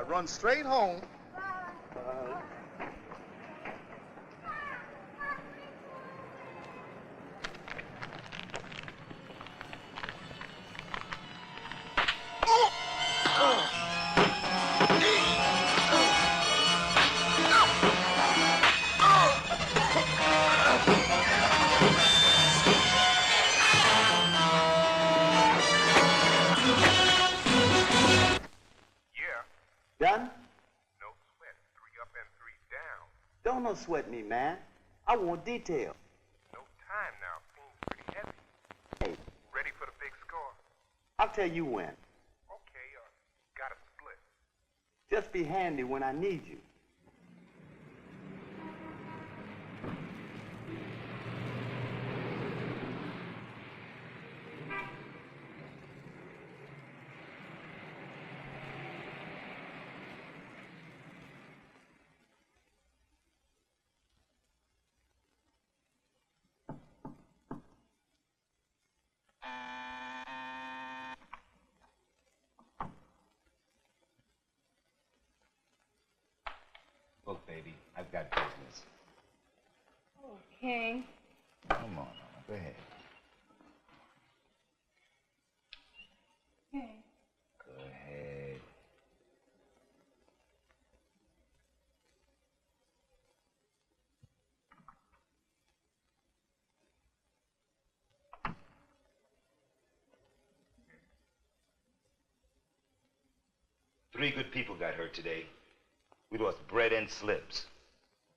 run straight home. Done? No sweat. 3 up and 3 down. Don't no sweat me, man. I want detail. No time now. Seems pretty heavy. Hey, Ready for the big score? I'll tell you when. Okay, got a split. Just be handy when I need you. Look, baby, I've got business. Okay. Come on, go ahead. Okay. Go ahead. Three good people got hurt today. We lost bread and slips.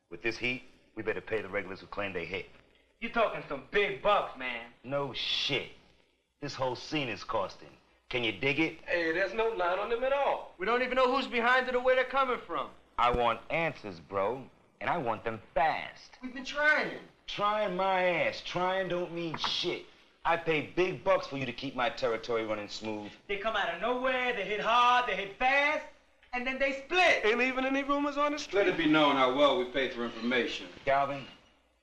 With this heat, we better pay the regulars who claim they hit. You talking some big bucks, man. No shit. This whole scene is costing. Can you dig it? Hey, there's no line on them at all. We don't even know who's behind it or where they're coming from. I want answers, bro, and I want them fast. We've been trying. Trying my ass. Trying don't mean shit. I pay big bucks for you to keep my territory running smooth. They come out of nowhere, they hit hard, they hit fast, and then they split. Ain't even any rumors on the street. Let it be known how well we pay for information. Calvin,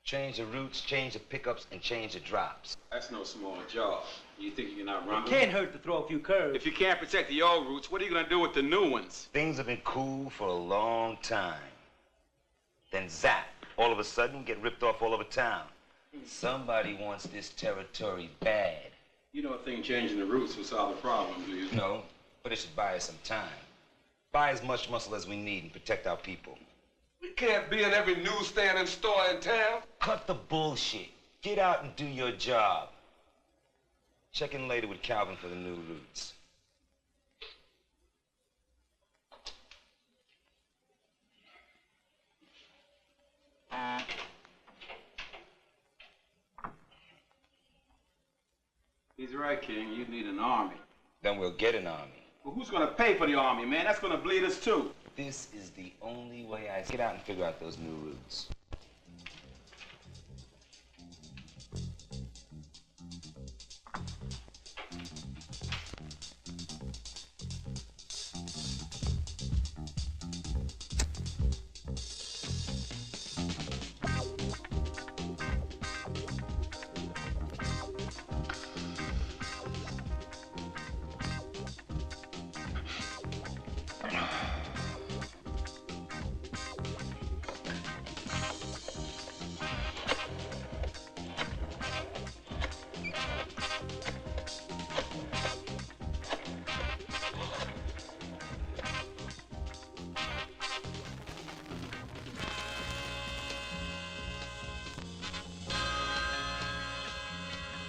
change the routes, change the pickups, and change the drops. That's no small job. You think you can outrun It them? can't hurt to throw a few curves. If you can't protect the old routes, what are you gonna do with the new ones? Things have been cool for a long time. Then zap, all of a sudden get ripped off all over town. Somebody wants this territory bad. You don't think changing the routes will solve the problem, do you? No, but it should buy us some time. Buy as much muscle as we need and protect our people. We can't be in every newsstand and store in town. Cut the bullshit. Get out and do your job. Check in later with Calvin for the new routes. He's right, King. You need an army. Then we'll get an army. Well, who's gonna pay for the army, man? That's gonna bleed us too. This is the only way I get out and figure out those new routes.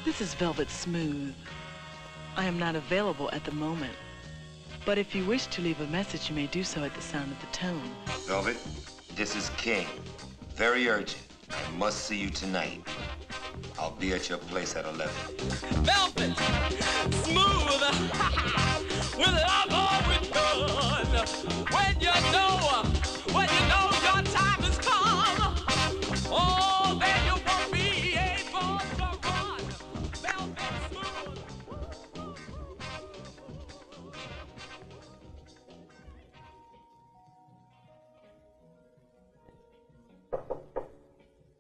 This is Velvet Smooth. I am not available at the moment, but if you wish to leave a message, you may do so at the sound of the tone. Velvet, this is King. Very urgent. I must see you tonight. I'll be at your place at 11. Velvet, smooth, with love or with gun. When you know your time has come. Oh, then you won't be able to run. Velvet smooth.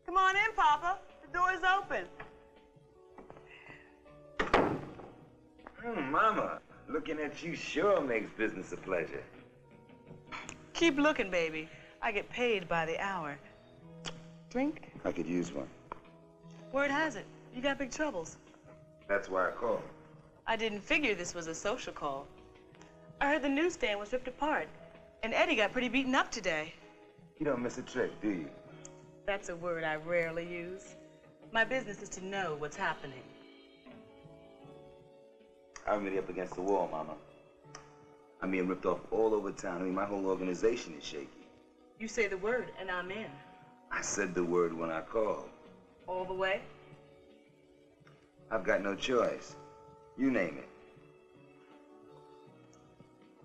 Come on in, Papa. The door is open. Mama, looking at you sure makes business a pleasure. Keep looking, baby. I get paid by the hour. Drink? I could use one. Word has it, you got big troubles. That's why I called. I didn't figure this was a social call. I heard the newsstand was ripped apart, and Eddie got pretty beaten up today. You don't miss a trick, do you? That's a word I rarely use. My business is to know what's happening. I'm really up against the wall, Mama. I'm being ripped off all over town. I mean, my whole organization is shaky. You say the word, and I'm in. I said the word when I called. All the way? I've got no choice. You name it.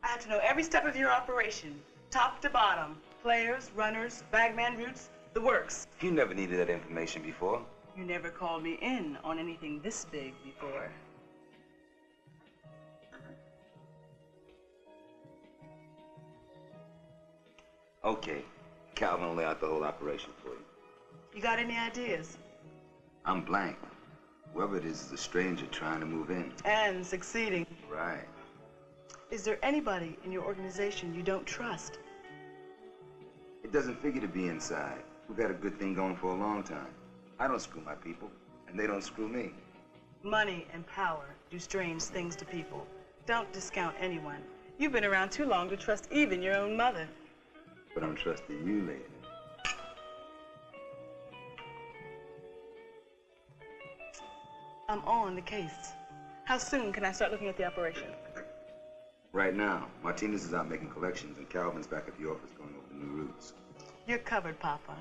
I have to know every step of your operation, top to bottom. Players, runners, bagman routes, the works. You never needed that information before. You never called me in on anything this big before. Okay, Calvin will lay out the whole operation for you. You got any ideas? I'm blank. Whoever it is a stranger trying to move in. And succeeding. Right. Is there anybody in your organization you don't trust? It doesn't figure to be inside. We've had a good thing going for a long time. I don't screw my people, and they don't screw me. Money and power do strange things to people. Don't discount anyone. You've been around too long to trust even your own mother. But I'm trusting you, lady. I'm on the case. How soon can I start looking at the operation? Right now, Martinez is out making collections, and Calvin's back at the office going over new routes. You're covered, Papa.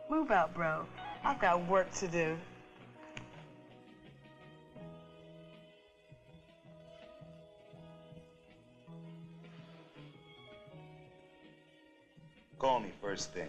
Move out, bro. I've got work to do. Call me first thing.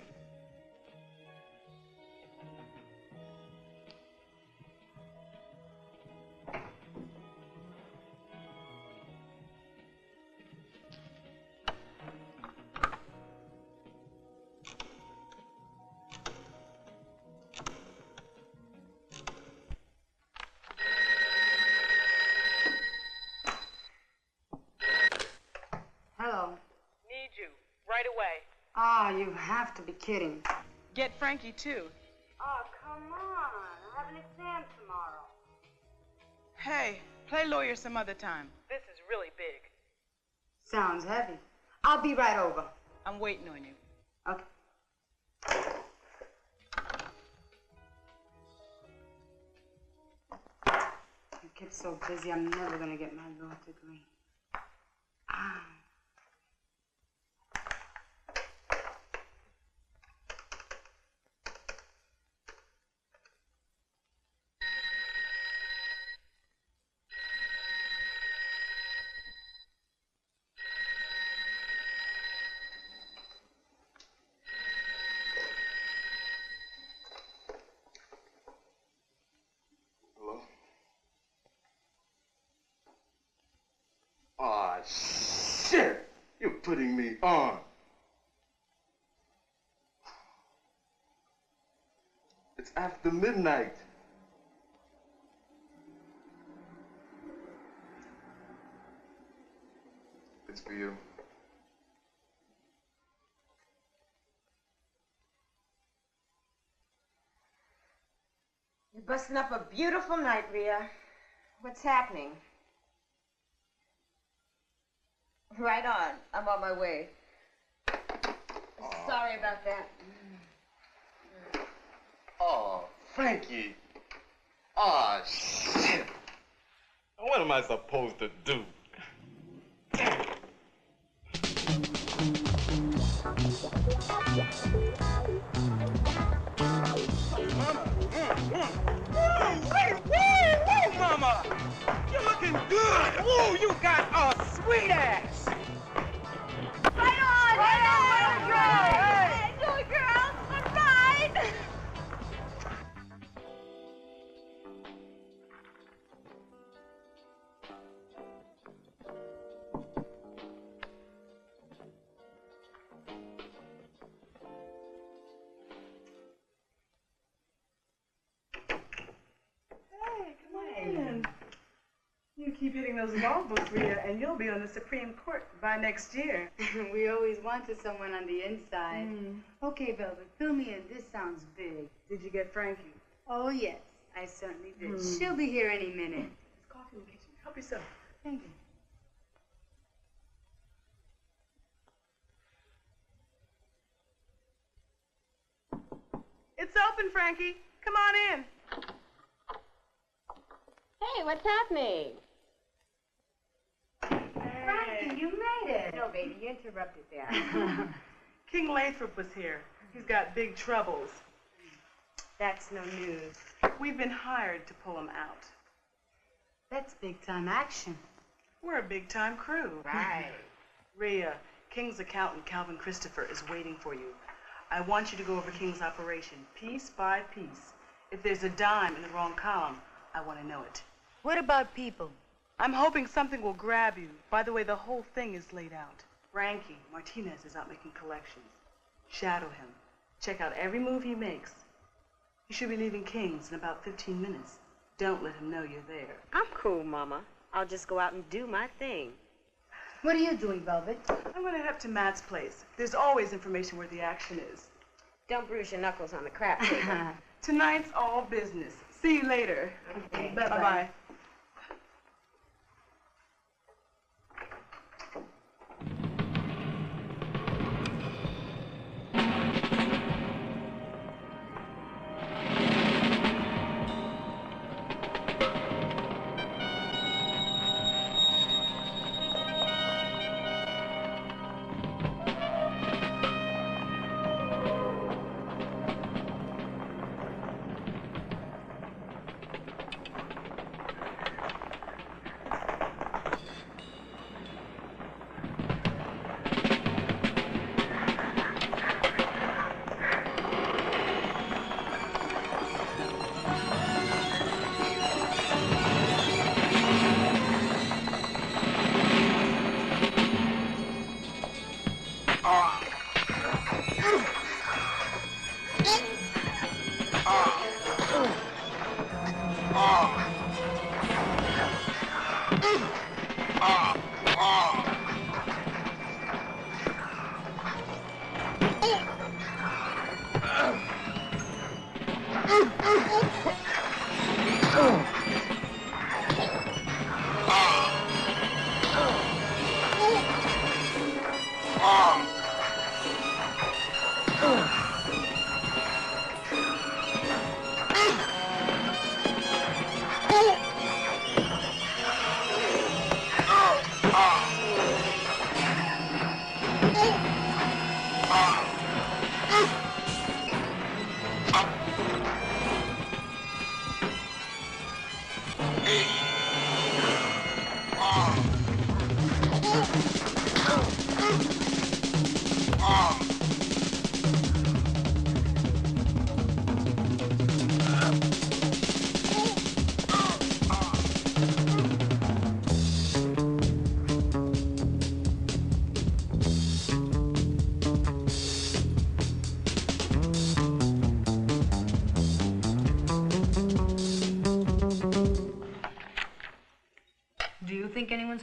Hello. Need you. Right away. Ah, you have to be kidding. Get Frankie, too. Oh, come on. I have an exam tomorrow. Hey, play lawyer some other time. This is really big. Sounds heavy. I'll be right over. I'm waiting on you. Okay. You kept so busy, I'm never gonna get my law degree. Ah. Aw, shit! You're putting me on. It's after midnight. It's for you. You're busting up a beautiful night, Rhea. What's happening? Right on. I'm on my way. Sorry about that. Oh, Frankie. Aw, shit. What am I supposed to do? Woo, mama! You're looking good! Woo, you got a sweet ass! Right on! Right on! Do it, girl! I'm right! Hey, come on in. You keep hitting those law books, Rhea, and you'll be on the Supreme Court by next year. We always wanted someone on the inside. Okay, Velvet, fill me in. This sounds big. Did you get Frankie? Oh, yes, I certainly did. She'll be here any minute. There's coffee in the kitchen. Help yourself. Thank you. It's open, Frankie. Come on in. Hey, what's happening? Frankie, you made it. No, baby, you interrupted there. King Lathrop was here. He's got big troubles. That's no news. We've been hired to pull him out. That's big-time action. We're a big-time crew. Right. Rhea, King's accountant, Calvin Christopher, is waiting for you. I want you to go over King's operation, piece by piece. If there's a dime in the wrong column, I want to know it. What about people? I'm hoping something will grab you. By the way, the whole thing is laid out. Frankie Martinez is out making collections. Shadow him. Check out every move he makes. He should be leaving King's in about 15 minutes. Don't let him know you're there. I'm cool, Mama. I'll just go out and do my thing. What are you doing, Velvet? I'm going to head up to Matt's place. There's always information where the action is. Don't bruise your knuckles on the crap table. Tonight's all business. See you later. Okay. Bye-bye.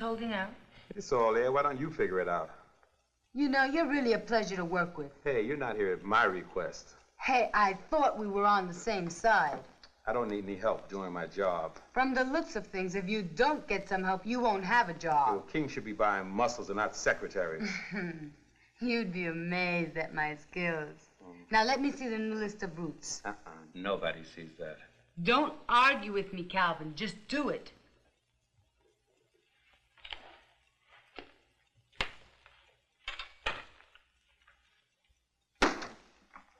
Holding out? It's all there. Why don't you figure it out? You know, you're really a pleasure to work with. Hey, you're not here at my request. Hey, I thought we were on the same side. I don't need any help doing my job. From the looks of things, if you don't get some help, you won't have a job. Well, King should be buying muscles and not secretaries. You'd be amazed at my skills. Now, let me see the new list of routes. Nobody sees that. Don't argue with me, Calvin. Just do it.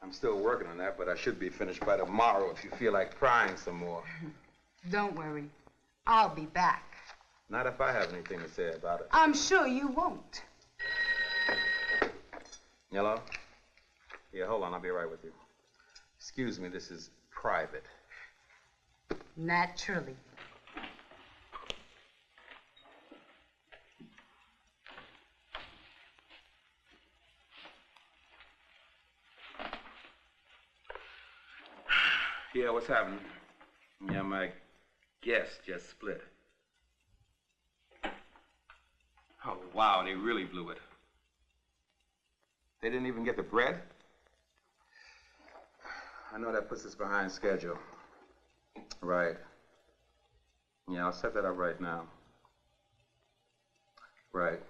I'm still working on that, but I should be finished by tomorrow if you feel like prying some more. Don't worry. I'll be back. Not if I have anything to say about it. I'm sure you won't. Hello? Yeah, hold on. I'll be right with you. Excuse me, this is private. Naturally. Yeah, what's happening? Yeah, my guest just split. Oh, wow, they really blew it. They didn't even get the bread? I know that puts us behind schedule. Right. Yeah, I'll set that up right now. Right.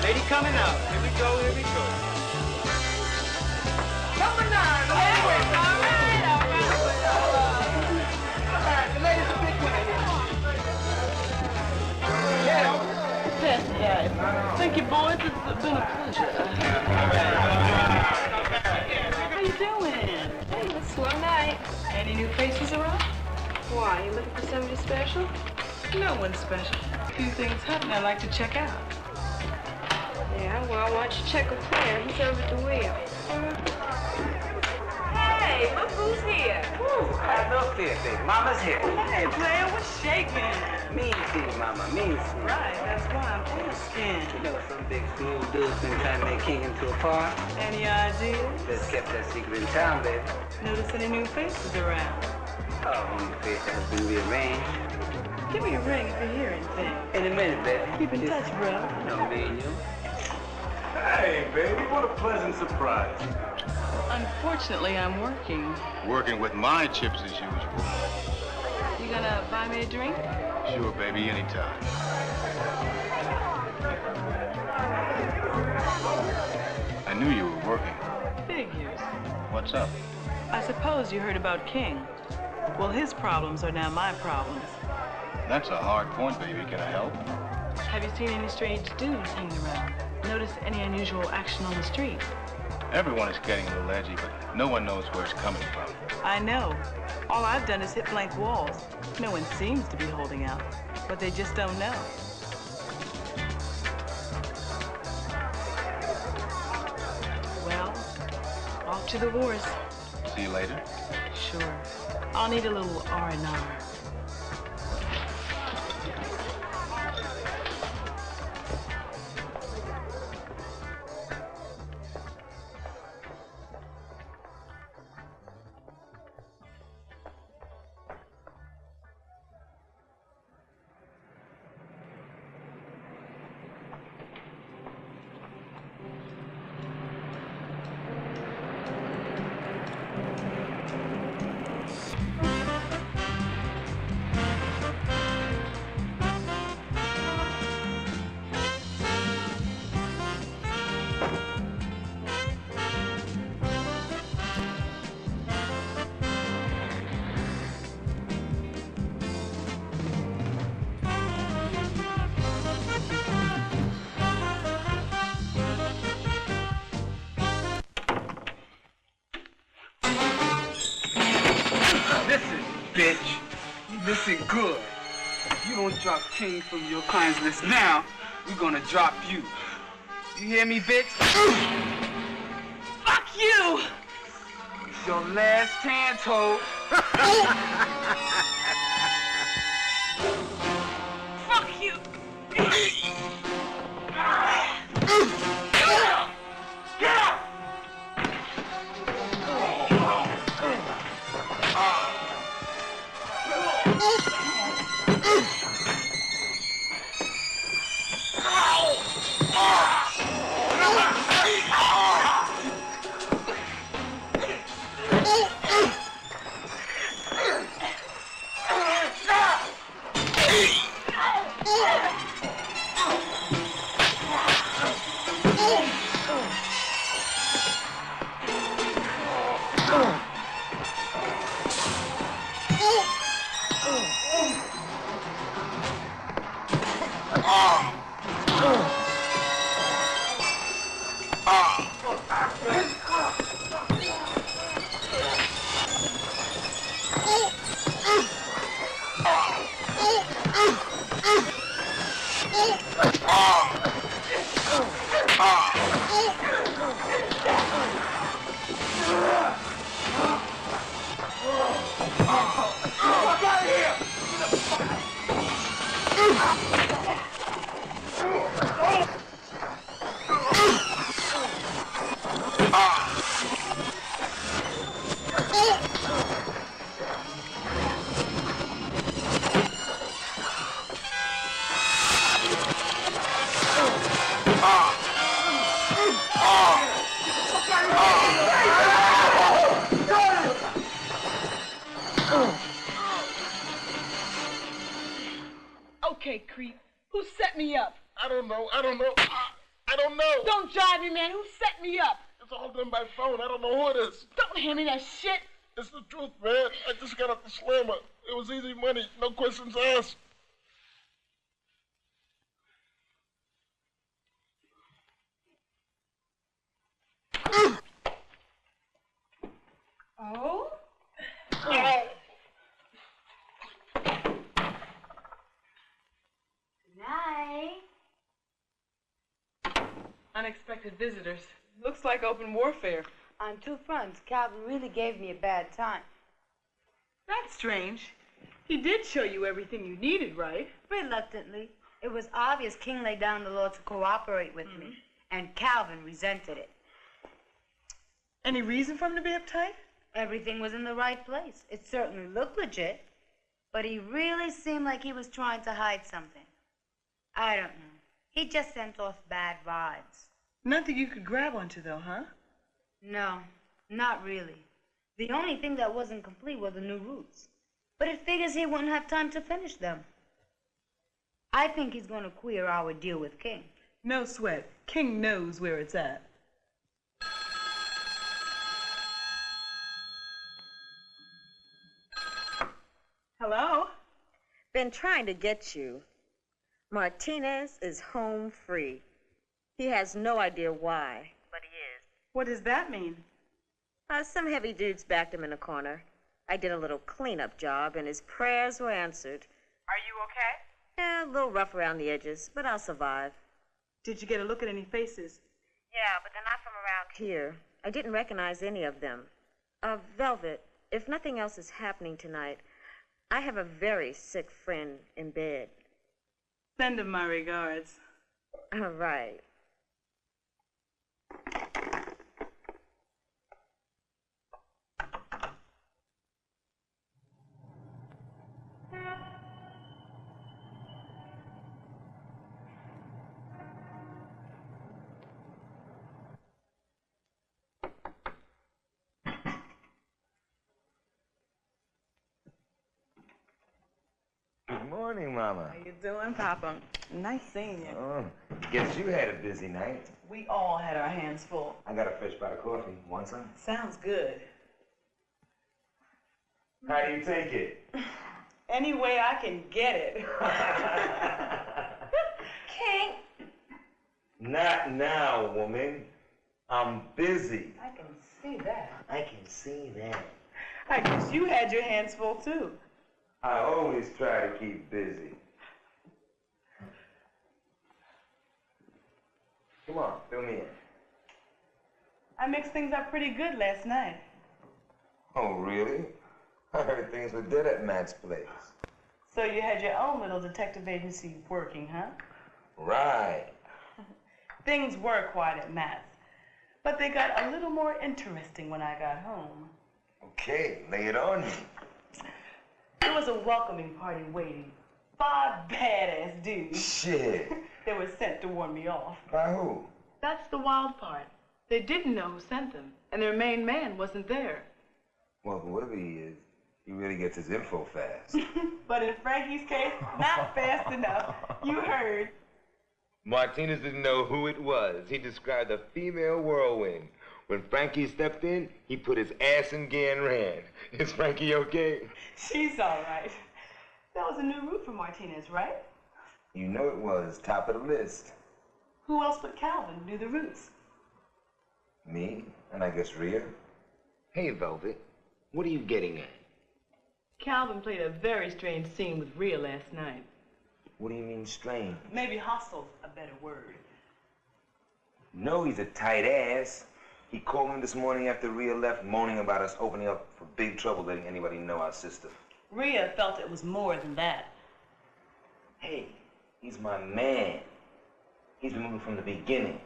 Lady coming out. Here we go, here we go. Number 9, all right. The lady's a big winner here. Yeah. Thank you, boys. It's been a pleasure. How you doing? Hey, it's a slow night. Any new faces around? Why, you looking for somebody special? No one's special. A few things happening I'd like to check out. Yeah, well, why don't you check with Claire? He's over at the wheel. Hey, look who's here. Have no fear, baby. Mama's here. Hey, player, what's shaking? Mean City, Mama. Mean City. Right, that's why I'm asking. You know, some big smooth dude's been trying to make King into a part. Any ideas? Best kept that secret in town, baby. Notice any new faces around? Oh, new face has been rearranged. Give me a ring if you hear anything. In a minute, baby. Keep in touch, bro. No, me and you. Hey, baby, what a pleasant surprise. Unfortunately, I'm working. Working with my chips as usual. You gonna buy me a drink? Sure, baby, anytime. I knew you were working. Figures. What's up? I suppose you heard about King. Well, his problems are now my problems. That's a hard point, baby. Can I help? Have you seen any strange dudes hanging around? Notice any unusual action on the street? Everyone is getting a little edgy, but no one knows where it's coming from. I know. All I've done is hit blank walls. No one seems to be holding out, but they just don't know. Well, off to the wars. See you later. Sure. I'll need a little R&R. Bitch, listen good. If you don't drop King from your client's list now, we're gonna drop you. You hear me, bitch? Fuck you! It's your last chance, ho. Fuck you! Get up! Okay, creep. Who set me up? I don't know. I don't know. Don't drive me, man. Who set me up? It's all done by phone. I don't know who it is. Don't hand me that shit. It's the truth, man. I just got off the slammer. It was easy money. No questions asked. Oh? Night. Unexpected visitors. Looks like open warfare. On two fronts, Calvin really gave me a bad time. That's strange. He did show you everything you needed, right? Reluctantly. It was obvious King laid down the law to cooperate with me, and Calvin resented it. Any reason for him to be uptight? Everything was in the right place. It certainly looked legit, but he really seemed like he was trying to hide something. I don't know. He just sent off bad vibes. Nothing you could grab onto, though, huh? No, not really. The only thing that wasn't complete were the new routes. But it figures he wouldn't have time to finish them. I think he's going to queer our deal with King. No sweat. King knows where it's at. Hello? Been trying to get you. Martinez is home free. He has no idea why, but he is. What does that mean? Some heavy dudes backed him in a corner. I did a little cleanup job, and his prayers were answered. Are you okay? Yeah, a little rough around the edges, but I'll survive. Did you get a look at any faces? Yeah, but they're not from around here. I didn't recognize any of them. Velvet, if nothing else is happening tonight, I have a very sick friend in bed. Send him my regards. All right. Good morning, Mama. How you doing, Papa? Nice seeing you. Oh, guess you had a busy night. We all had our hands full. I got a fresh pot of coffee. Want some? Sounds good. How do you take it? Any way I can get it. King! Not now, woman. I'm busy. I can see that. I can see that. I guess you had your hands full, too. I always try to keep busy. Come on, fill me in. I mixed things up pretty good last night. Oh, really? I heard things were dead at Matt's place. So you had your own little detective agency working, huh? Right. Things were quiet at Matt's, but they got a little more interesting when I got home. Okay, lay it on me. There was a welcoming party waiting. 5 badass dudes. Shit. They were sent to warn me off. By who? That's the wild part. They didn't know who sent them, and their main man wasn't there. Well, whoever he is, he really gets his info fast. But in Frankie's case, not fast enough. You heard. Martinez didn't know who it was. He described a female whirlwind. When Frankie stepped in, he put his ass in gear and ran. Is Frankie okay? She's all right. That was a new route for Martinez, right? You know it was. Top of the list. Who else but Calvin knew the roots? Me, and I guess Rhea. Hey, Velvet, what are you getting at? Calvin played a very strange scene with Rhea last night. What do you mean strange? Maybe hostile's a better word. No, he's a tight ass. He called me this morning after Rhea left, moaning about us opening up for big trouble, letting anybody know our sister. Rhea felt it was more than that. Hey, he's my man. He's been moving from the beginning.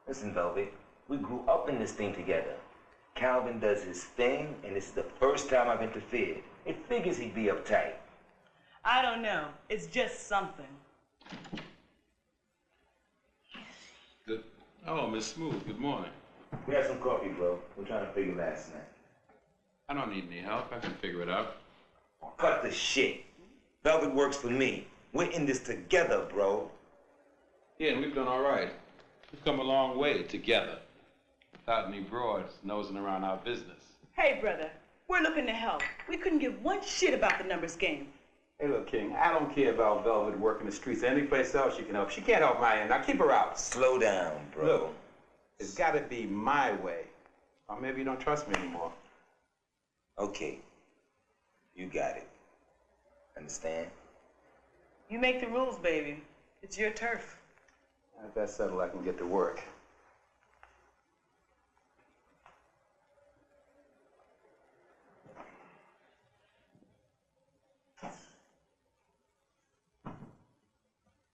Listen, Velvet, we grew up in this thing together. Calvin does his thing, and this is the first time I've interfered. It figures he'd be uptight. I don't know. It's just something. Good. Oh, Miss Smooth, good morning. We had some coffee, bro. We're trying to figure last night. I don't need any help. I can figure it out. Cut the shit. Velvet works for me. We're in this together, bro. Yeah, and we've done all right. We've come a long way together. Without any broads nosing around our business. Hey, brother, we're looking to help. We couldn't give one shit about the numbers game. Hey, look, King, I don't care about Velvet working the streets. Any place else she can help. She can't help my end. Now keep her out. Slow down, bro. Look, it's got to be my way. Or maybe you don't trust me anymore. Okay. You got it. Understand? You make the rules, baby. It's your turf. If that's settled, I can get to work.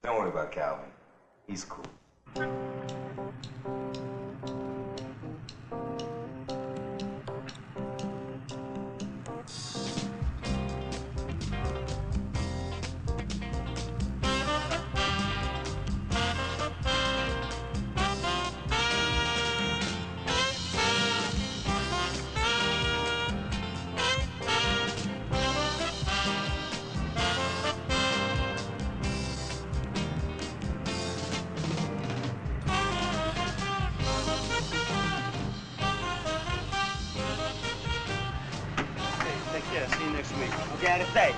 Don't worry about Calvin. He's cool. See you next week. Okay, out of sight.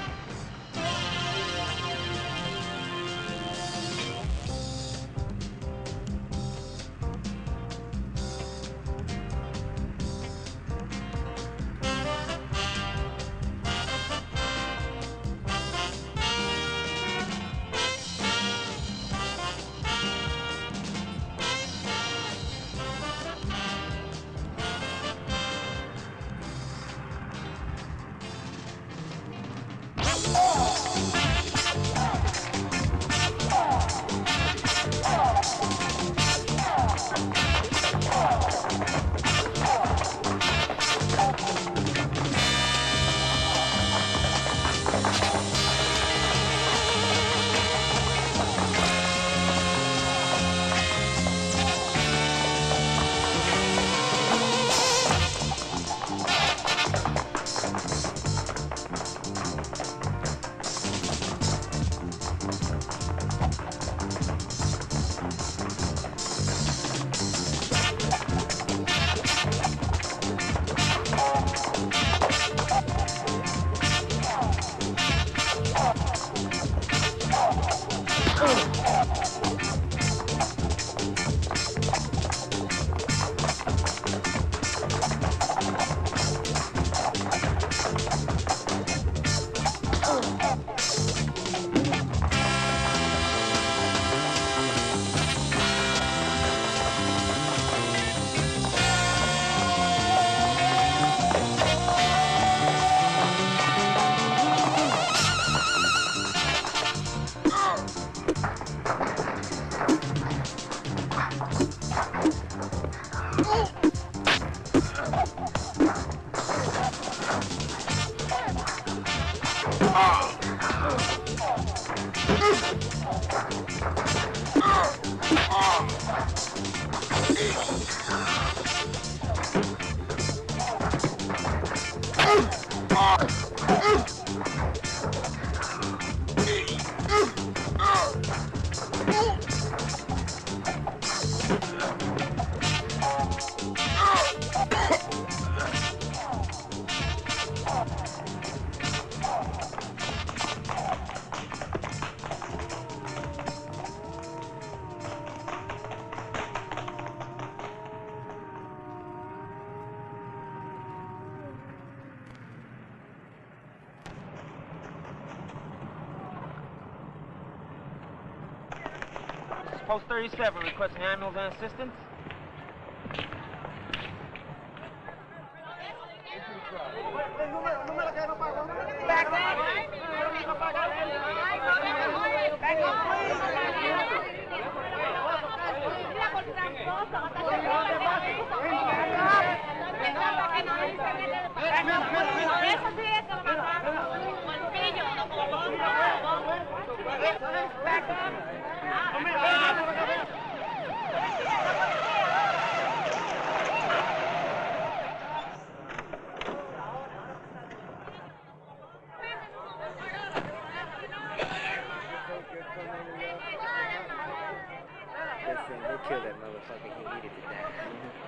Post 37 requesting ambulance and assistance.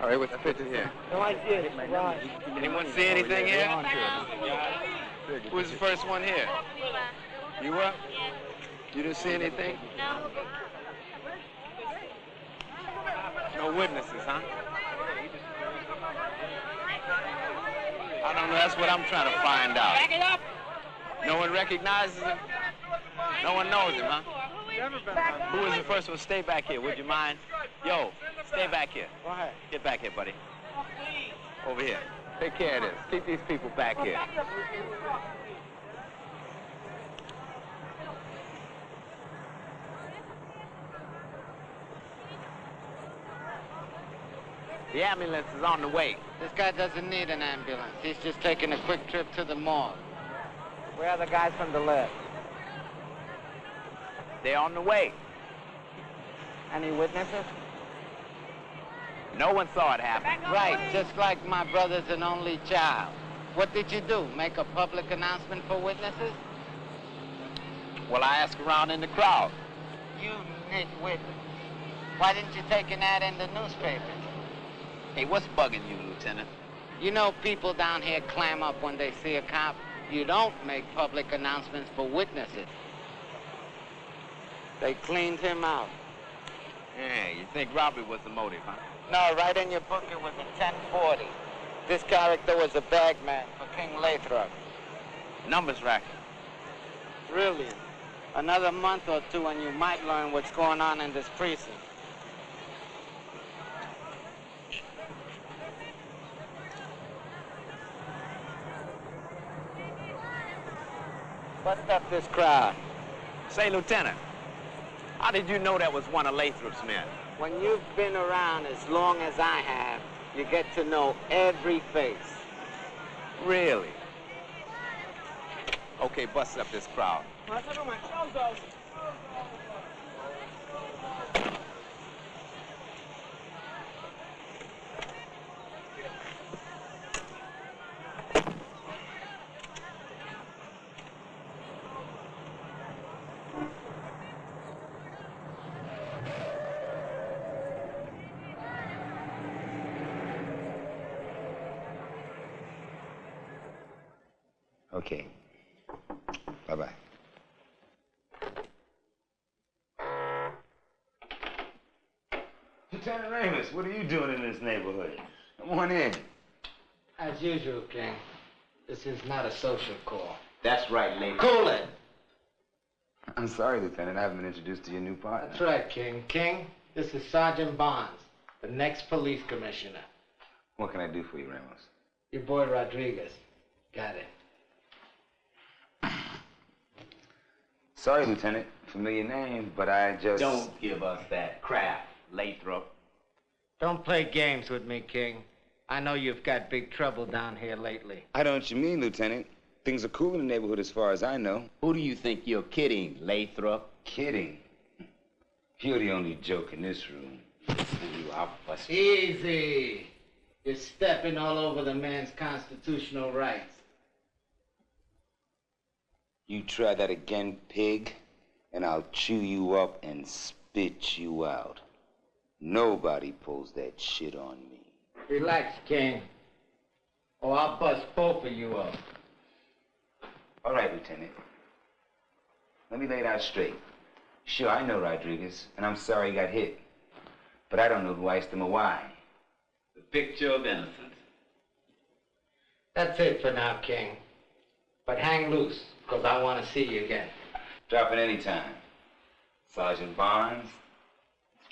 All right, what's the picture here? No idea. Anyone see anything here? Who was the first one here? You were? You didn't see anything? No witnesses, huh? I don't know. That's what I'm trying to find out. Back it up. No one recognizes him? No one knows him, huh? Who was the first one? Stay back here, would you mind? Yo, stay back here. Go ahead. Get back here, buddy. Over here. Take care of this. Keep these people back here. The ambulance is on the way. This guy doesn't need an ambulance. He's just taking a quick trip to the morgue. Where are the guys from the left? They're on the way. Any witnesses? No one saw it happen. Right, just like my brother's an only child. What did you do? Make a public announcement for witnesses? Well, I asked around in the crowd. You nitwit. Why didn't you take an ad in the newspaper? Hey, what's bugging you, Lieutenant? You know people down here clam up when they see a cop. You don't make public announcements for witnesses. They cleaned him out. Yeah, you think robbery was the motive, huh? No, right in your book it was a 1040. This character was a bagman for King Lathrop. Numbers racket. Brilliant. Another month or two and you might learn what's going on in this precinct. Bust up this crowd. Say, Lieutenant, how did you know that was one of Lathrop's men? When you've been around as long as I have, you get to know every face. Really? Okay, bust up this crowd. Okay. Bye-bye. Lieutenant Ramus, what are you doing in this neighborhood? Come on in. As usual, King. This is not a social call. That's right, lady. Cool it! I'm sorry, Lieutenant. I haven't been introduced to your new partner. That's right, King. King, this is Sergeant Barnes, the next police commissioner. What can I do for you, Ramos? Your boy Rodriguez. Got it. Sorry, Lieutenant. Familiar name, but I just... Don't give us that crap, Lathrop. Don't play games with me, King. I know you've got big trouble down here lately. I know what you mean, Lieutenant. Things are cool in the neighborhood as far as I know. Who do you think you're kidding, Lathrop? Kidding? You're the only joke in this room. I'll bust you. Easy. You're stepping all over the man's constitutional rights. You try that again, pig, and I'll chew you up and spit you out. Nobody pulls that shit on me. Relax, King. Or I'll bust both of you up. All right, Lieutenant. Let me lay it out straight. Sure, I know Rodriguez, and I'm sorry he got hit. But I don't know who iced him or why. The picture of innocence. That's it for now, King. But hang loose, because I want to see you again. Drop it any time. Sergeant Barnes,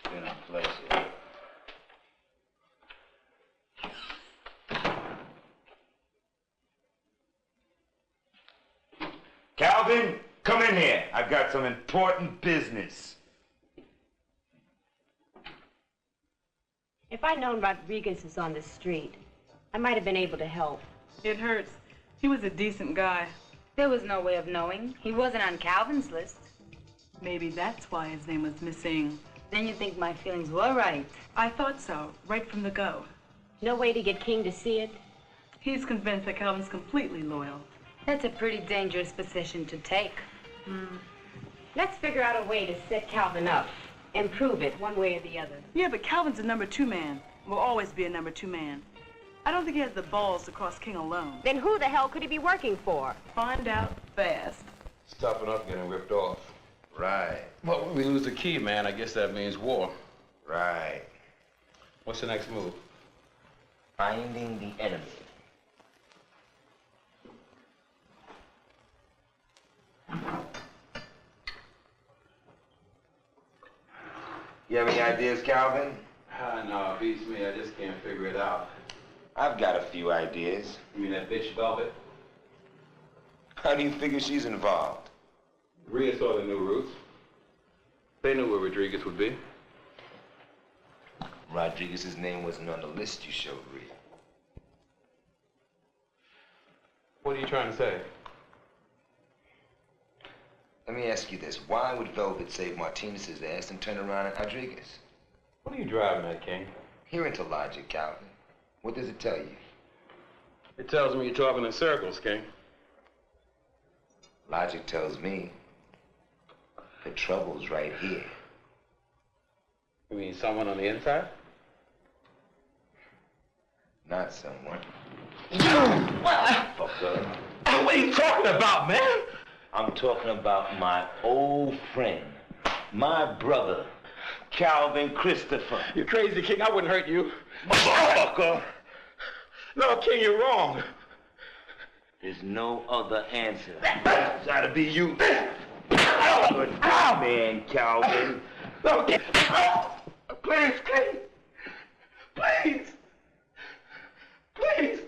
Been a pleasure. Calvin, come in here. I've got some important business. If I'd known Rodriguez was on the street, I might have been able to help. It hurts. He was a decent guy. There was no way of knowing. He wasn't on Calvin's list. Maybe that's why his name was missing. Then you think my feelings were right. I thought so, right from the go. No way to get King to see it? He's convinced that Calvin's completely loyal. That's a pretty dangerous position to take. Let's figure out a way to set Calvin up. And prove it one way or the other. Yeah, but Calvin's a number 2 man. Will always be a number 2 man. I don't think he has the balls to cross King alone. Then who the hell could he be working for? Find out fast. Stopping up getting ripped off. Right. Well, when we lose the key, man, I guess that means war. Right. What's the next move? Finding the enemy. You have any ideas, Calvin? No, beats me. I just can't figure it out. I've got a few ideas. You mean that bitch Velvet? How do you figure she's involved? Rhea saw the new routes. They knew where Rodriguez would be. Rodriguez's name wasn't on the list you showed Rhea. What are you trying to say? Let me ask you this. Why would Velvet save Martinez's ass and turn around on Rodriguez? What are you driving at, King? Hear into logic, Calvin. What does it tell you? It tells me you're talking in circles, King. Logic tells me the trouble's right here. You mean someone on the inside? Not someone. Fucker. What are you talking about, man? I'm talking about my old friend, my brother, Calvin Christopher. You're crazy, King. I wouldn't hurt you. Motherfucker. No, King, you're wrong. There's no other answer. It's gotta be you. Good man, Calvin. No, please, King. Please. Please.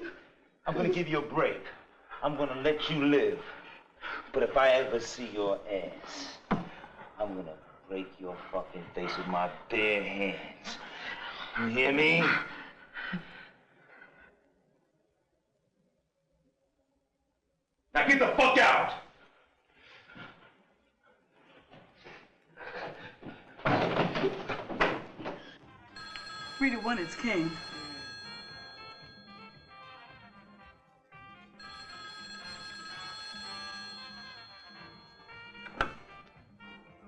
I'm gonna give you a break. I'm gonna let you live. But if I ever see your ass, I'm gonna break your fucking face with my bare hands. You hear me? Now get the fuck out! 3-1 is King.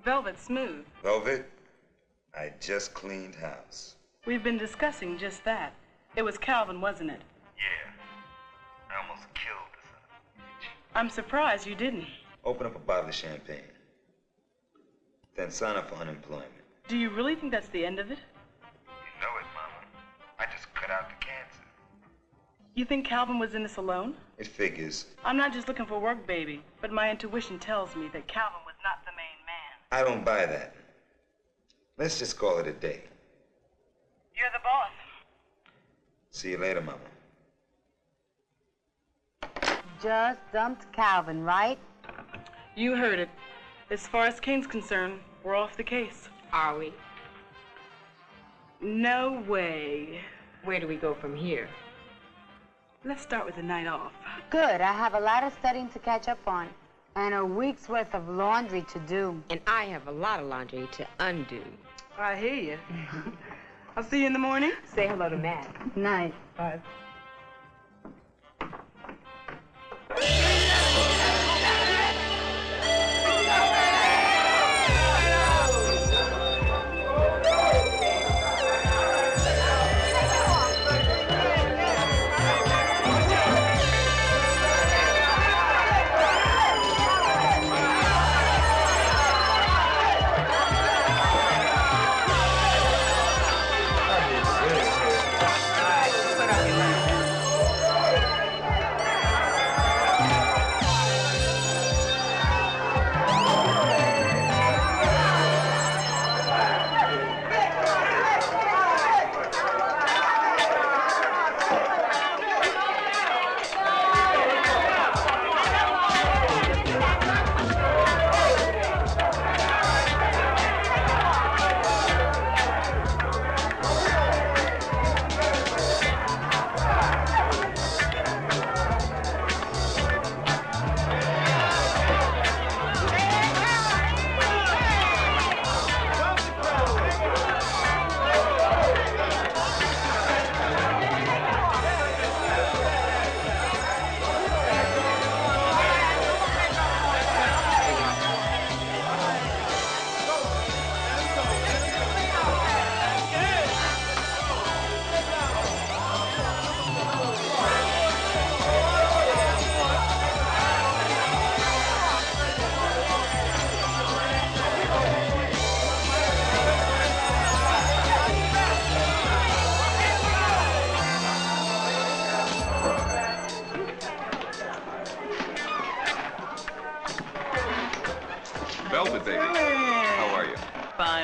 Velvet Smooth. Velvet, I just cleaned house. We've been discussing just that. It was Calvin, wasn't it? Yeah. I almost killed the son of a bitch. I'm surprised you didn't. Open up a bottle of champagne. Then sign up for unemployment. Do you really think that's the end of it? You know it, Mama. I just cut out the cancer. You think Calvin was in this alone? It figures. I'm not just looking for work, baby, but my intuition tells me that Calvin was not the main man. I don't buy that. Let's just call it a day. You're the boss. See you later, Mama. Just dumped Calvin, right? You heard it. As far as King's concerned, we're off the case. Are we? No way. Where do we go from here? Let's start with the night off. Good. I have a lot of studying to catch up on. And a week's worth of laundry to do. And I have a lot of laundry to undo. I hear you. I'll see you in the morning. Say hello to Matt. Night. Bye. Put up your line.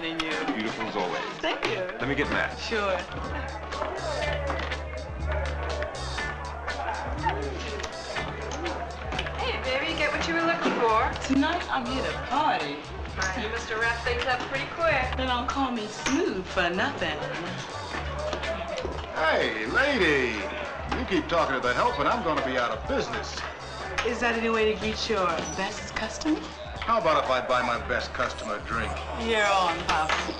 finding you. Beautiful as always. Thank you. Let me get Matt. Sure. Hey, baby, you get what you were looking for? Tonight, I'm here to party. You must have wrapped things up pretty quick. They don't call me smooth for nothing. Hey, lady. You keep talking to the help and I'm gonna be out of business. Is that any way to greet your best customer? How about if I buy my best customer a drink? You're on, Papa.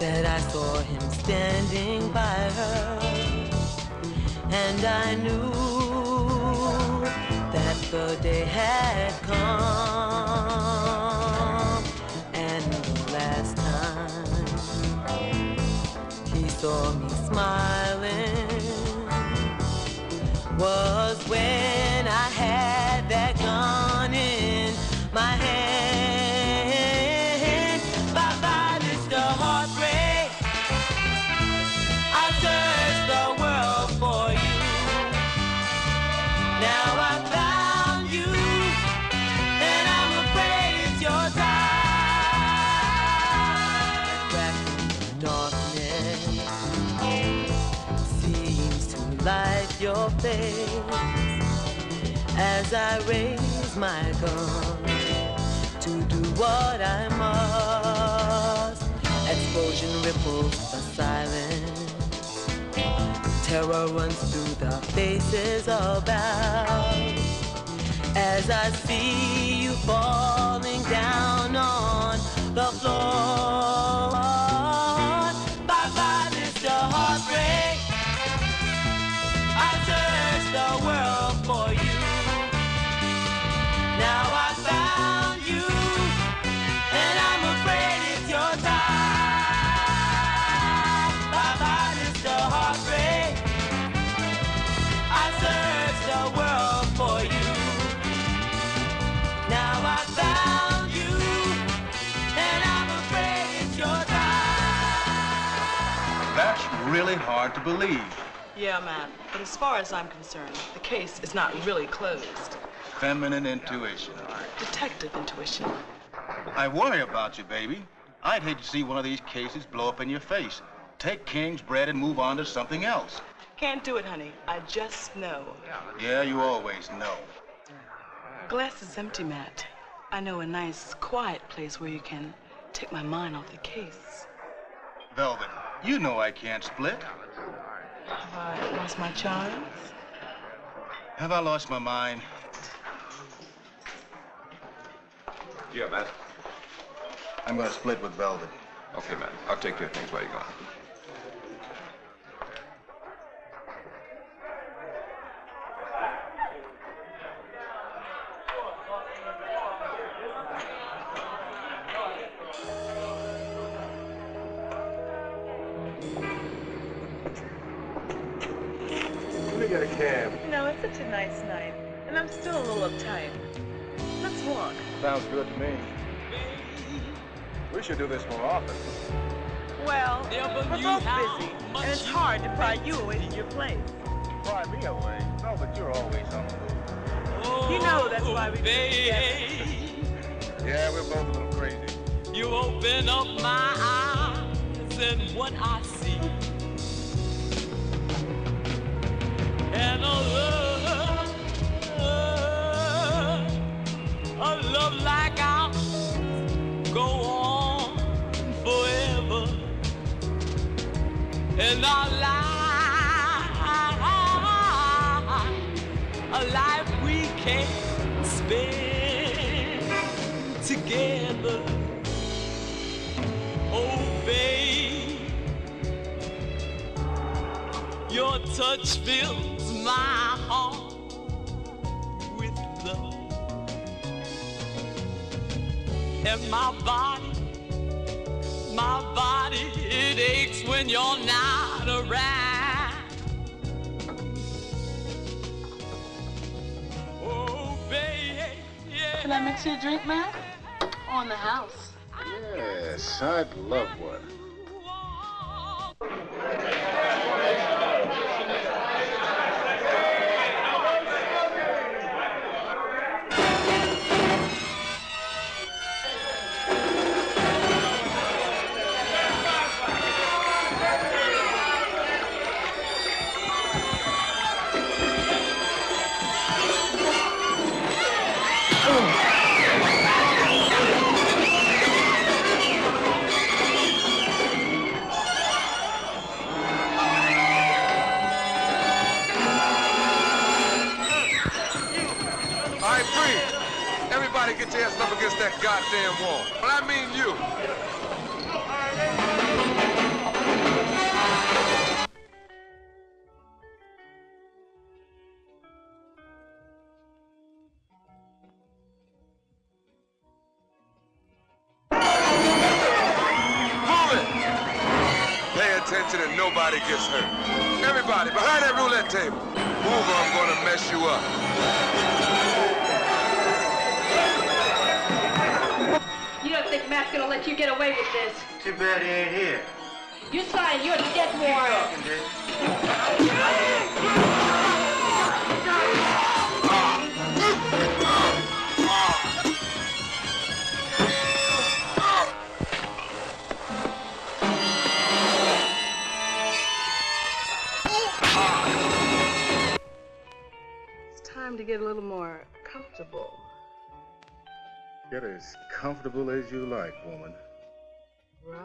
That I saw him standing by her, and I knew that the day had come. And the last time he saw me smiling was when I had that gun in my hand. Bye-bye, Mr. Heartbreak. I searched the world for you. Now I found you, and I'm afraid it's your time. Darkness seems to light your face as I raise my gun to do what I must. Explosion ripples the silence. Terror runs through the faces about as I see you falling down on the floor. Bye-bye, Mr. Heartbreak. I searched the world for you. Now I found you, and I'm afraid it's your time. Bye-bye, Mr. Heartbreak. I searched the world for you. Now I found you, and I'm afraid it's your time. That's really hard to believe. Yeah, Matt. But as far as I'm concerned, the case is not really closed. Feminine intuition. Detective intuition. I worry about you, baby. I'd hate to see one of these cases blow up in your face. Take King's bread and move on to something else. Can't do it, honey. I just know. Yeah, you always know. Glass is empty, Matt. I know a nice, quiet place where you can take my mind off the case. Velvet, you know I can't split. Have I lost my charms? Have I lost my mind? Yeah, Matt. I'm gonna split with Velvet. Okay, Matt. I'll take care of things while you're gone. Let me get a cab. You know, it's such a nice night, and I'm still a little uptight. Let's walk. Sounds good to me. We should do this more often. Well, we're both busy, and it's hard to pry you away from your place. Pry me away? No, but you're always on the move. You know that's why we Yeah, we're both a little crazy. You open up my eyes and what I see. And a love like ours go on forever. And our life, a life we can spend together. Oh, babe, your touch fills my heart with love. And my body, it aches when you're not around. Oh, baby, yeah. Can I mix you a drink, Matt? On the house. Yes, I'd love one. Everybody get your ass up against that goddamn wall. But I mean you. Move it! Pay attention and nobody gets hurt. Everybody, behind that roulette table. Move or I'm gonna mess you up. You don't think Matt's gonna let you get away with this? Too bad he ain't here. You signed your death warrant. It's time to get a little more comfortable. Get as comfortable as you like, woman. Right.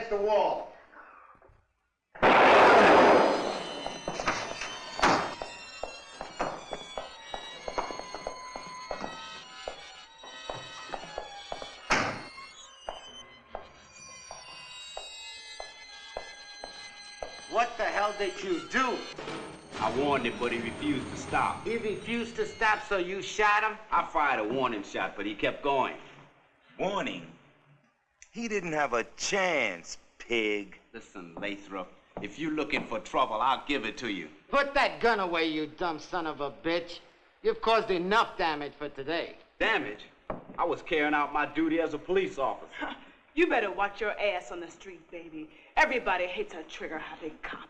against the wall. What the hell did you do? I warned him, but he refused to stop. He refused to stop, so you shot him? I fired a warning shot, but he kept going. Warning? He didn't have a chance, pig. Listen, Lathrop, if you're looking for trouble, I'll give it to you. Put that gun away, you dumb son of a bitch. You've caused enough damage for today. Damage? I was carrying out my duty as a police officer. You better watch your ass on the street, baby. Everybody hates a trigger-happy cop.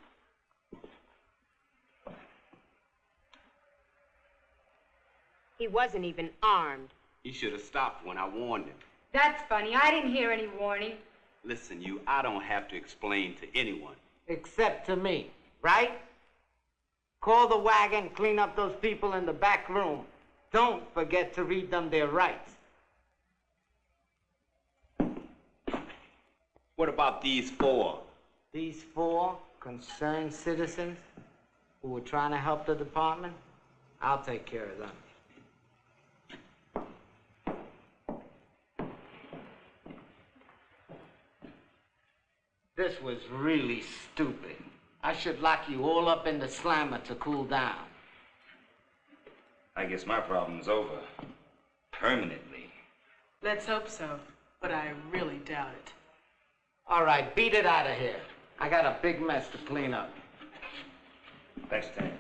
He wasn't even armed. He should have stopped when I warned him. That's funny. I didn't hear any warning. Listen, you, I don't have to explain to anyone. Except to me, right? Call the wagon, clean up those people in the back room. Don't forget to read them their rights. What about these four? These four concerned citizens who were trying to help the department? I'll take care of them. This was really stupid. I should lock you all up in the slammer to cool down. I guess my problem's over. Permanently. Let's hope so, but I really doubt it. All right, beat it out of here. I got a big mess to clean up. Thanks, Tank.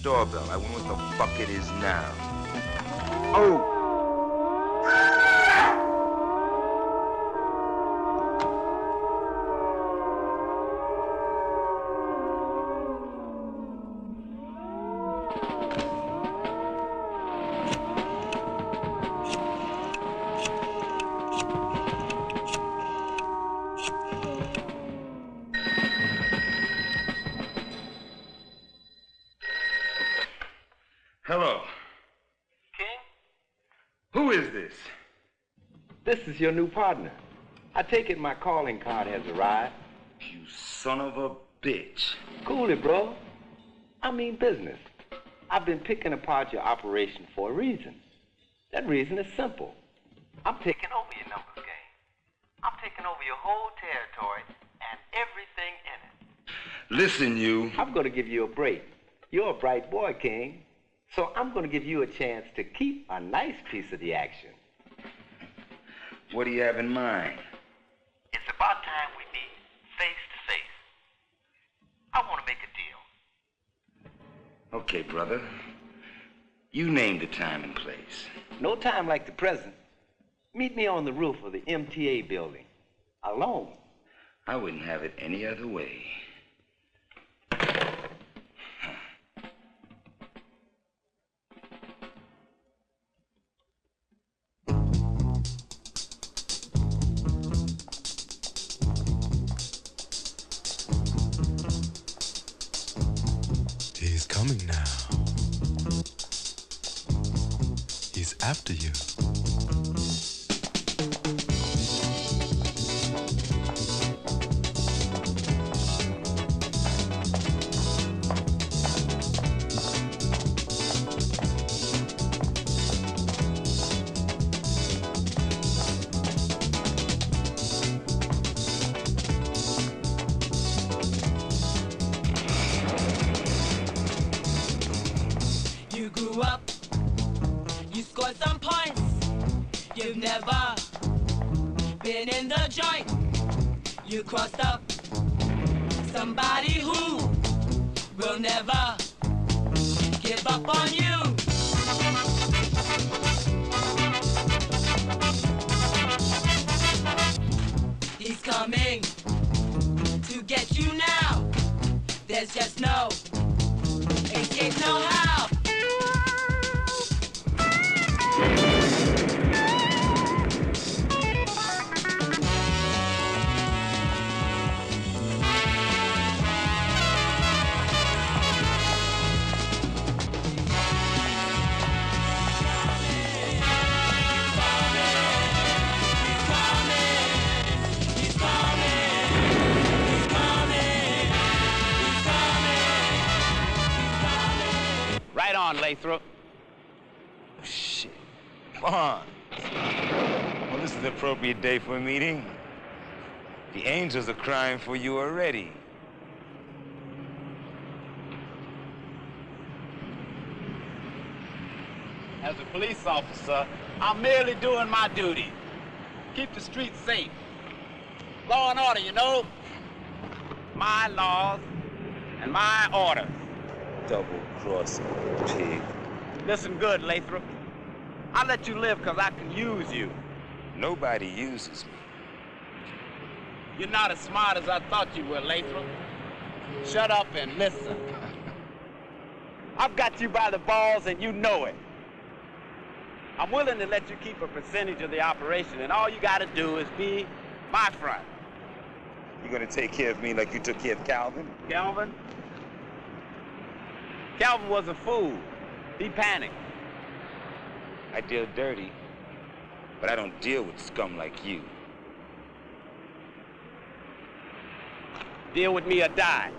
Doorbell. I wonder what the fuck it is now. Oh! Hello. King? Who is this? This is your new partner. I take it my calling card has arrived. You son of a bitch. Cool it, bro. I mean business. I've been picking apart your operation for a reason. That reason is simple. I'm taking over your numbers game. I'm taking over your whole territory and everything in it. Listen, you. I'm going to give you a break. You're a bright boy, King. So I'm going to give you a chance to keep a nice piece of the action. What do you have in mind? It's about time we meet face to face. I want to make a deal. Okay, brother. You name the time and place. No time like the present. Meet me on the roof of the MTA building. Alone. I wouldn't have it any other way. He's coming now. He's after you. You crossed up somebody who will never give up on you. He's coming to get you now. There's just no escape, no how. Right on, Lathrop. Shit. Come on. Well, this is the appropriate day for a meeting. The angels are crying for you already. As a police officer, I'm merely doing my duty. Keep the streets safe. Law and order, you know. My laws and my orders. Double-crossing pig. Listen good, Lathrop. I let you live because I can use you. Nobody uses me. You're not as smart as I thought you were, Lathrop. Shut up and listen. I've got you by the balls and you know it. I'm willing to let you keep a percentage of the operation, and all you gotta do is be my front. You gonna take care of me like you took care of Calvin? Calvin? Calvin was a fool. He panicked. I deal dirty, but I don't deal with scum like you. Deal with me or die.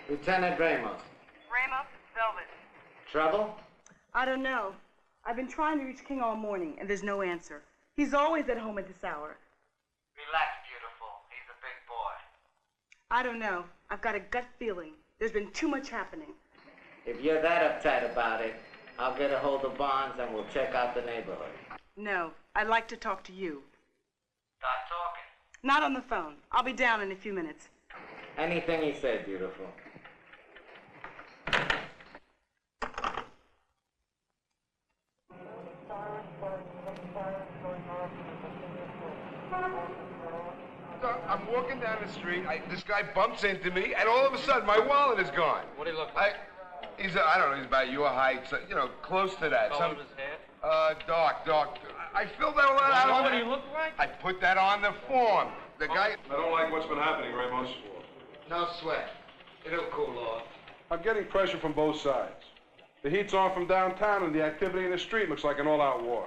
Lieutenant Ramos. Ramos, Velvet. Trouble? I don't know. I've been trying to reach King all morning, and there's no answer. He's always at home at this hour. Relax, beautiful. He's a big boy. I don't know. I've got a gut feeling. There's been too much happening. If you're that uptight about it, I'll get a hold of Barnes and we'll check out the neighborhood. No, I'd like to talk to you. Start talking. Not on the phone. I'll be down in a few minutes. Anything he said, beautiful. I'm walking down the street. This guy bumps into me, and all of a sudden, my wallet is gone. What do you look like? I don't know. He's about your height, so, you know, close to that. Color of his hair? Dark. I filled that all out. Know what he looked like? I put that on the form. The guy. I don't like what's been happening, Ramos. No sweat. It'll cool off. I'm getting pressure from both sides. The heat's on from downtown, and the activity in the street looks like an all-out war.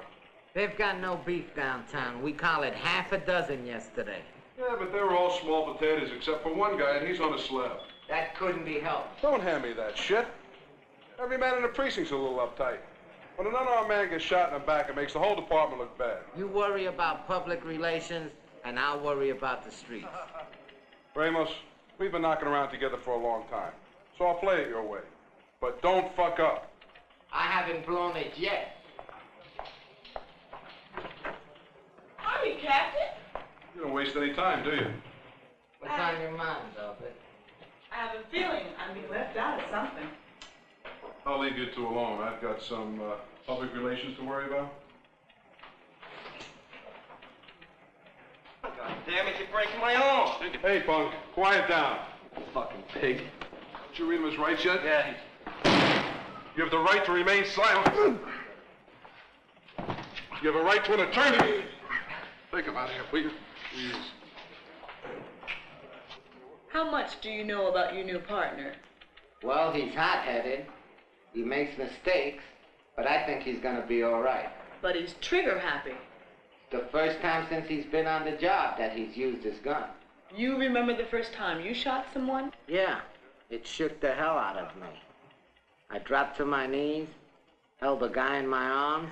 They've got no beef downtown. We call it half a dozen yesterday. Yeah, but they were all small potatoes except for one guy, and he's on a slab. That couldn't be helped. Don't hand me that shit. Every man in the precinct's a little uptight. When an unarmed man gets shot in the back, it makes the whole department look bad. You worry about public relations, and I'll worry about the streets. Ramos, we've been knocking around together for a long time, so I'll play it your way. But don't fuck up. I haven't blown it yet. Hurry, Captain. You don't waste any time, do you? What's on your mind, Velvet? I have a feeling I'm being left out of something. I'll leave you two alone. I've got some public relations to worry about. God damn it, you're breaking my arm. Hey, punk, quiet down. Fucking pig. Did you read him his rights yet? Yeah. You have the right to remain silent. You have a right to an attorney. Take him out of here, please. Please. How much do you know about your new partner? Well, he's hot-headed. He makes mistakes, but I think he's gonna be all right. But he's trigger happy. It's the first time since he's been on the job that he's used his gun. You remember the first time you shot someone? Yeah, it shook the hell out of me. I dropped to my knees, held the guy in my arms,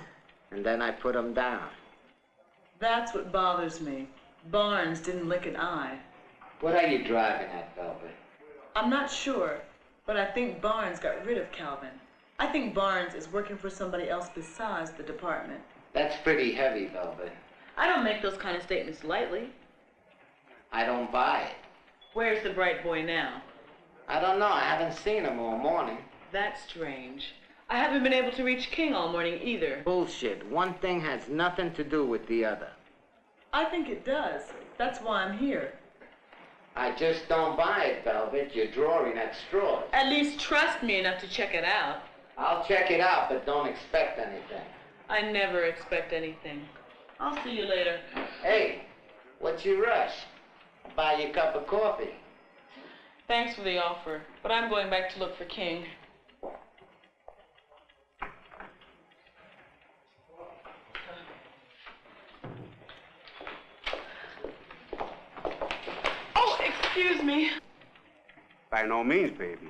and then I put him down. That's what bothers me. Barnes didn't lick an eye. What are you driving at, Velvet? I'm not sure, but I think Barnes got rid of Calvin. I think Barnes is working for somebody else besides the department. That's pretty heavy, Velvet. I don't make those kind of statements lightly. I don't buy it. Where's the bright boy now? I don't know. I haven't seen him all morning. That's strange. I haven't been able to reach King all morning either. Bullshit. One thing has nothing to do with the other. I think it does. That's why I'm here. I just don't buy it, Velvet. You're drawing at straws. At least trust me enough to check it out. I'll check it out, but don't expect anything. I never expect anything. I'll see you later. Hey, what's your rush? I'll buy you a cup of coffee. Thanks for the offer, but I'm going back to look for King. Oh, excuse me. By no means, baby.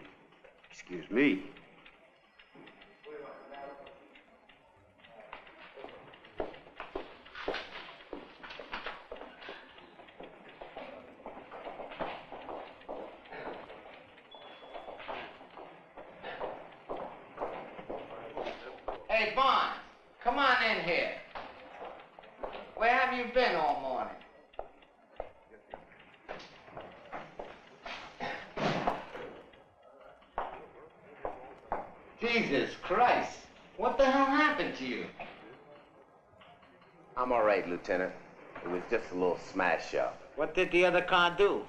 Excuse me. Hey, Barnes, come on in here. Where have you been all morning? Jesus Christ, what the hell happened to you? I'm all right, Lieutenant. It was just a little smash up. What did the other car do?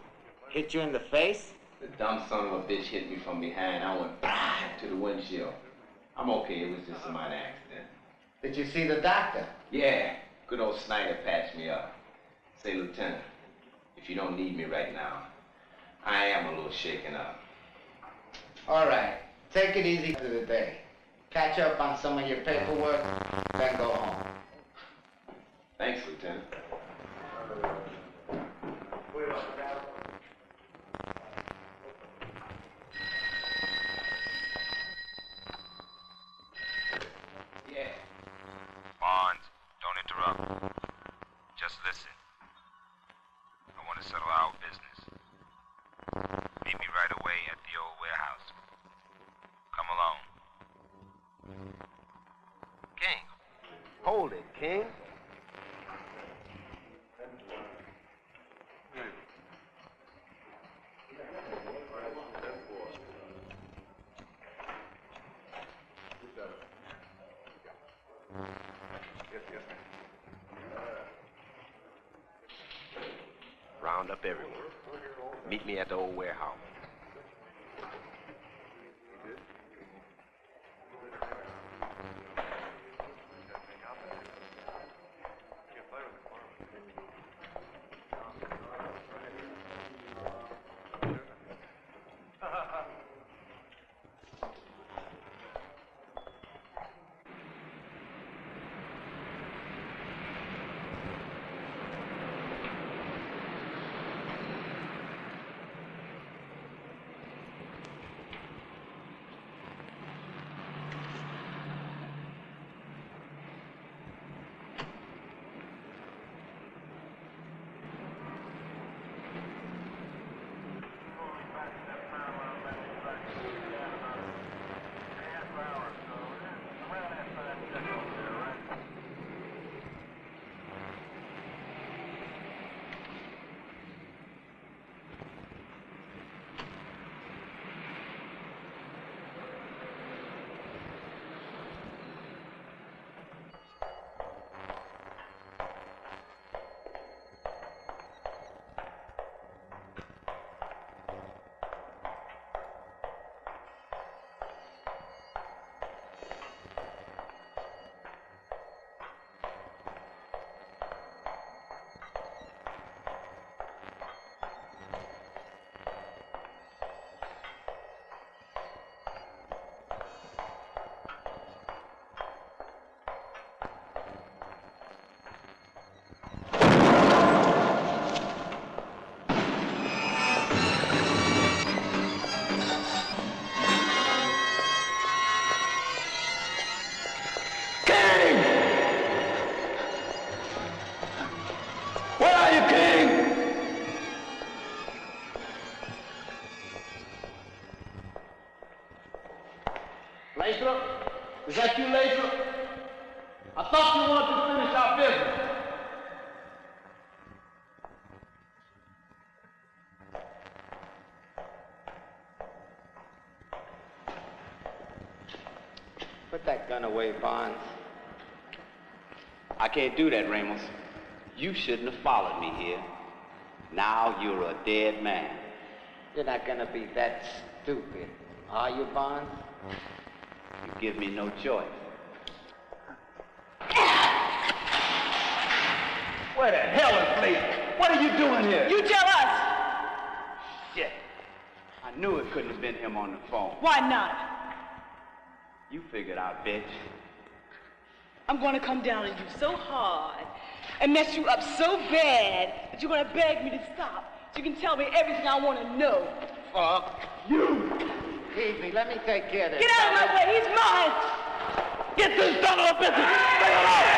Hit you in the face? The dumb son of a bitch hit me from behind. I went to the windshield. I'm okay. It was just a minor accident. Did you see the doctor? Yeah. Good old Snyder patched me up. Say, Lieutenant, if you don't need me right now, I am a little shaken up. All right. Take it easy for the day. Catch up on some of your paperwork, then go home. Thanks, Lieutenant. The king? Round up everyone. Meet me at the old warehouse. Lathrop? Is that you, Lathrop? I thought you wanted to finish our business. Put that gun away, Bonds. I can't do that, Ramos. You shouldn't have followed me here. Now you're a dead man. You're not gonna be that stupid, are you, Bonds? You give me no choice. Where the hell is Lathrop? What are you doing here? You tell us! Shit. I knew it couldn't have been him on the phone. Why not? You figured out, bitch. I'm going to come down on you so hard and mess you up so bad that you're going to beg me to stop so you can tell me everything I want to know. Fuck you! Easy, let me take care of this. Get out of my way, he's mine! Get this son of a bitch! Stay alive!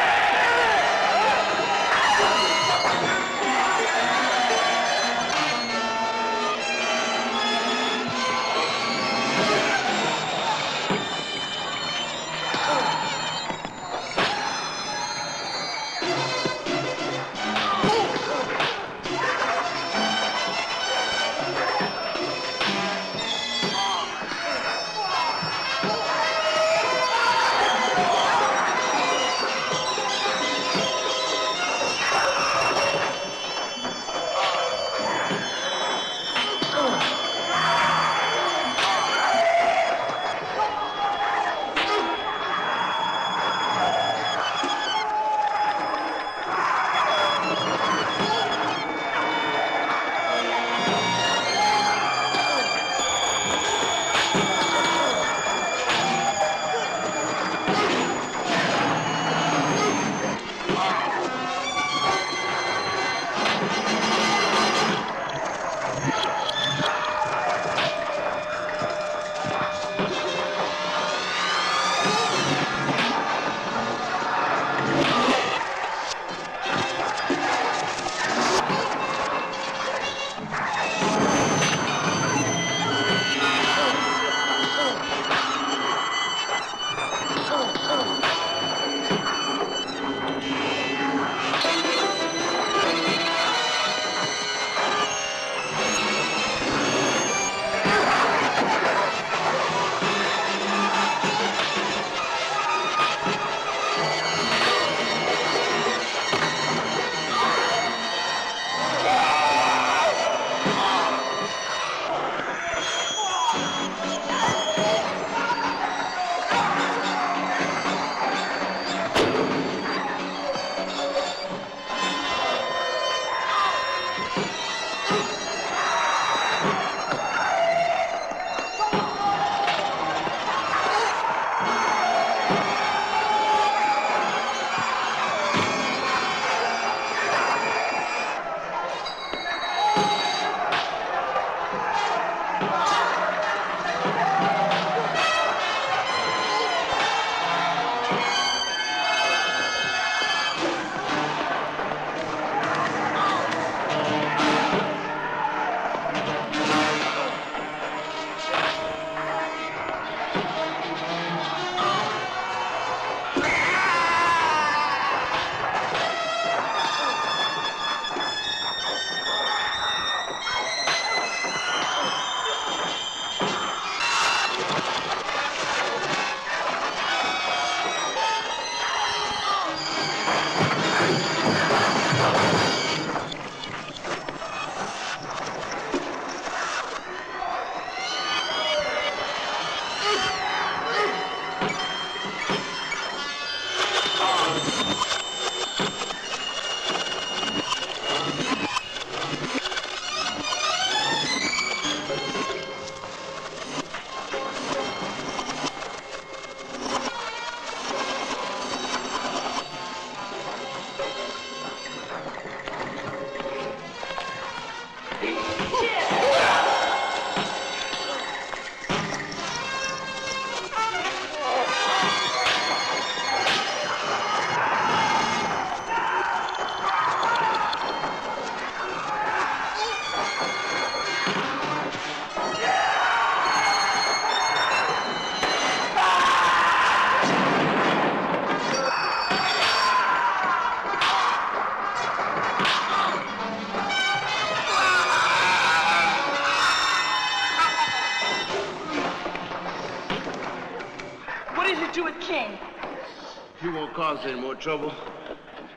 You won't cause any more trouble.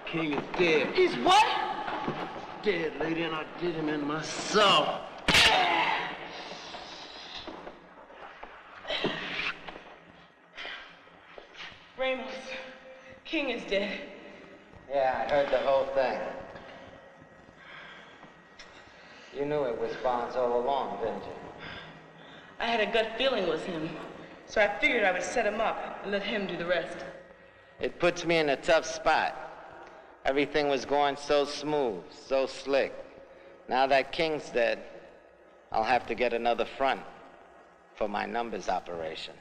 King is dead. He's what? Dead, lady, and I did him in myself. Ramos, King is dead. Yeah, I heard the whole thing. You knew it was Bonds all along, didn't you? I had a gut feeling it was him, so I figured I would set him up and let him do the rest. It puts me in a tough spot. Everything was going so smooth, so slick. Now that King's dead, I'll have to get another front for my numbers operation.